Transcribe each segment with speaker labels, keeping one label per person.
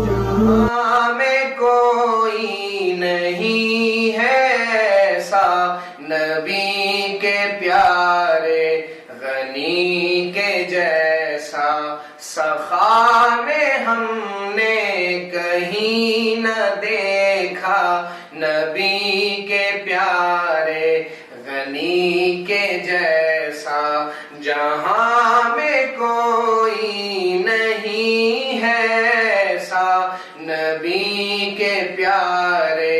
Speaker 1: جہاں میں کوئی نہیں ہے ایسا نبی کے پیارے غنی کے جیسا، سخا میں ہم نے کہیں نہ دیکھا نبی کے پیارے غنی کے جیسا، جہاں میں کوئی نہیں ہے ایسا نبی کے پیارے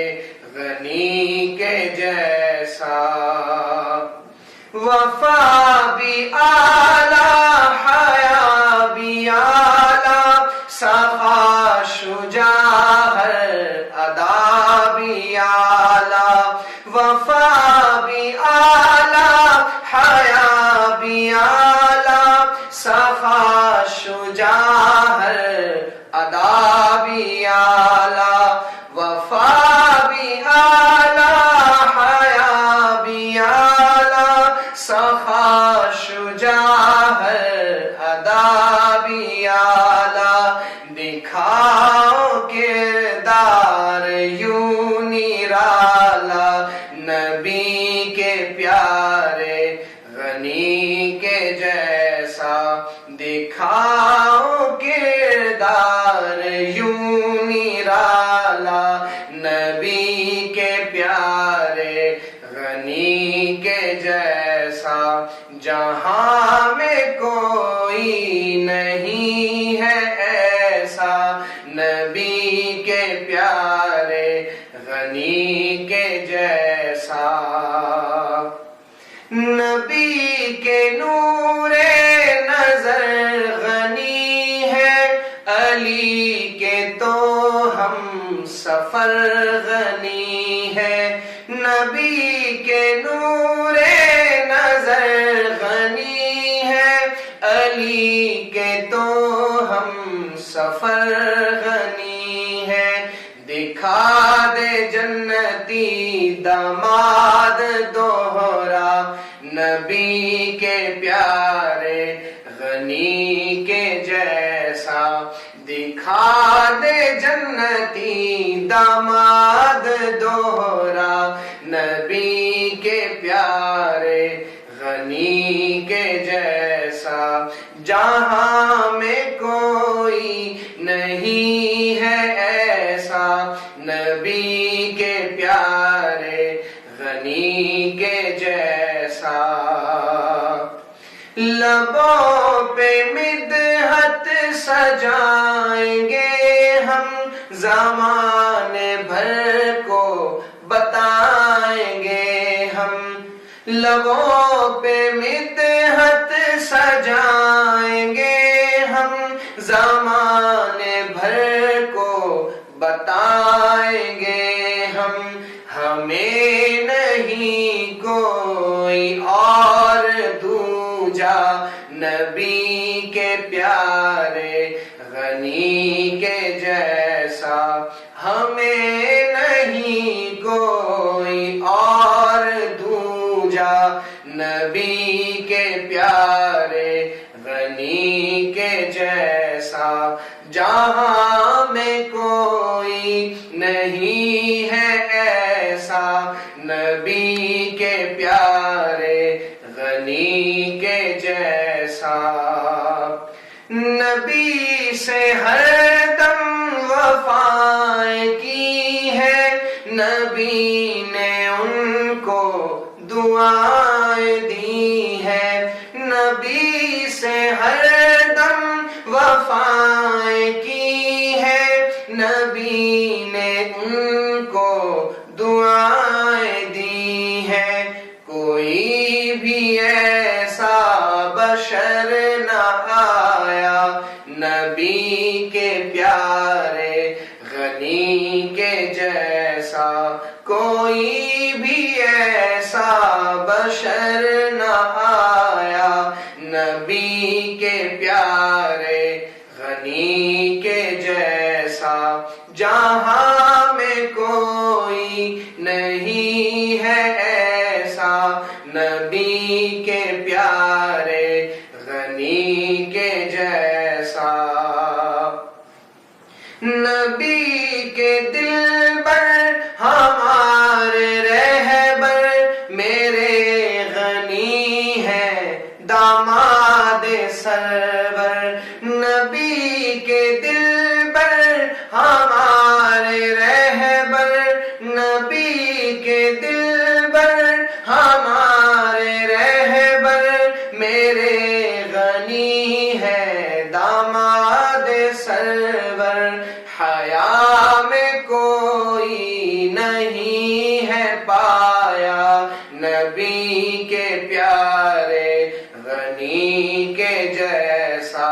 Speaker 1: غنی کے جیسا، وفا بھی اعلیٰ حیا بھی اعلیٰ، سخا شجاعت ادا بھی اعلیٰ، وفا بھی اعلیٰ حیا بھی اعلیٰ، سخا شجاعت ادا بھی اعلیٰ، وفا بھی اعلیٰ حیا بھی اعلیٰ، سخا شجاعت ادا بھی اعلیٰ، دکھاؤ کردار یوں نرالا نبی کے پیارے غنی کے جیسا، دکھاؤ کردار یوں نرالا نبی کے پیارے غنی کے جیسا، جہاں میں کوئی نہیں ہے ایسا نبی کے پیارے غنی کے جیسا، نبی کے نور نظر غنی ہے، علی کے تو ہم سفر غنی ہے، نبی کے نور نظر غنی ہے، علی کے تو ہم سفر غنی ہے، دکھا دے جنتی داماد دوہرا نبی کے پیارے غنی کے جیسا، دکھا دے جنتی داماد دوہرا نبی کے پیارے غنی کے جیسا، جہاں میں کوئی نہیں ہے ایسا نبی کے پیارے غنی کے جیسا، لبوں پہ مدحت سجائیں گے ہم، زمانے بھر کو بتائیں گے ہم، لبوں پہ مدحت سجائیں گے ہم، زمانے بھر کو بتائیں گے ہم، ہمیں نہیں کوئی اور دوجا نبی کے پیارے غنی کے جیسا، ہمیں نہیں کوئی اور دوجا نبی کے پیارے غنی کے جیسا، جہاں میں کوئی نہیں ہے ایسا نبی کے پیارے غنی کے جیسا، نبی سے ہر دم وفائیں کی ہے، نبی نے ان کو دعائیں دی ہے، نبی سے ہر دم وفائیں کی ہے، نبی نے ان کو دعائیں دی ہے، کوئی بھی ایسا بشر نہ آیا نبی کے پیارے غنی کے جیسا، کوئی بھی ایسا بشر نہ آیا نبی کے پیارے غنی کے جیسا، جہاں میں کوئی نہیں ہے ایسا نبی کے پیارے داماد سرور، نبی کے دل بر ہمارے رہبر، نبی کے دل بر ہمارے رہبر، میرے غنی ہے داماد سرور، حیا میں کوئی نہیں ہے پایا نبی کے پیارے غنی کے جیسا،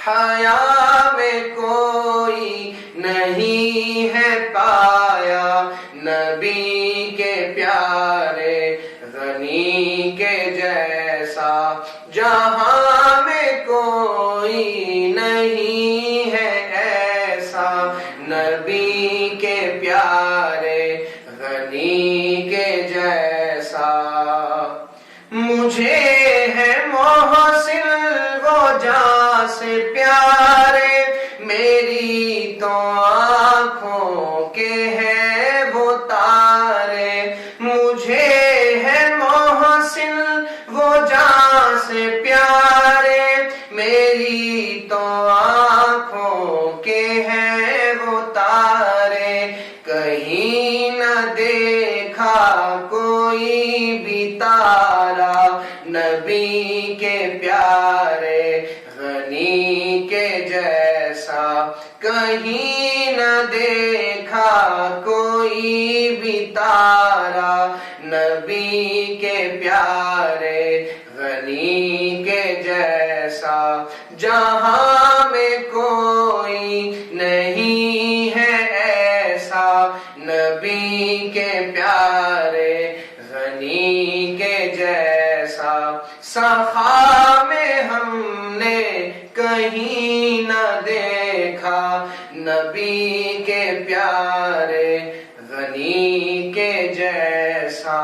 Speaker 1: حیا میں کوئی نہیں ہے پایا نبی کے پیارے غنی کے جیسا، جہاں میں کوئی نہیں ہے ایسا نبی کے پیارے غنی کے جیسا۔ مجھے ہے محسن وہ جاں سے پیارے، میری تو آنکھوں کے ہے وہ تارے، مجھے ہے محسن وہ جاں سے پیارے، میری تو آنکھوں کے ہے وہ تارے، کہیں نہ دیکھا کوئی بھی تارا نبی کے پیارے غنی کے جیسا، کہیں نہ دیکھا کوئی بھی تارا نبی کے پیارے غنی کے جیسا، جہاں میں کوئی نہیں ہے ایسا نبی کے پیارے غنی کے جیسا، سخا میں ہم نے کہیں نہ دیکھا نبی کے پیارے غنی کے جیسا۔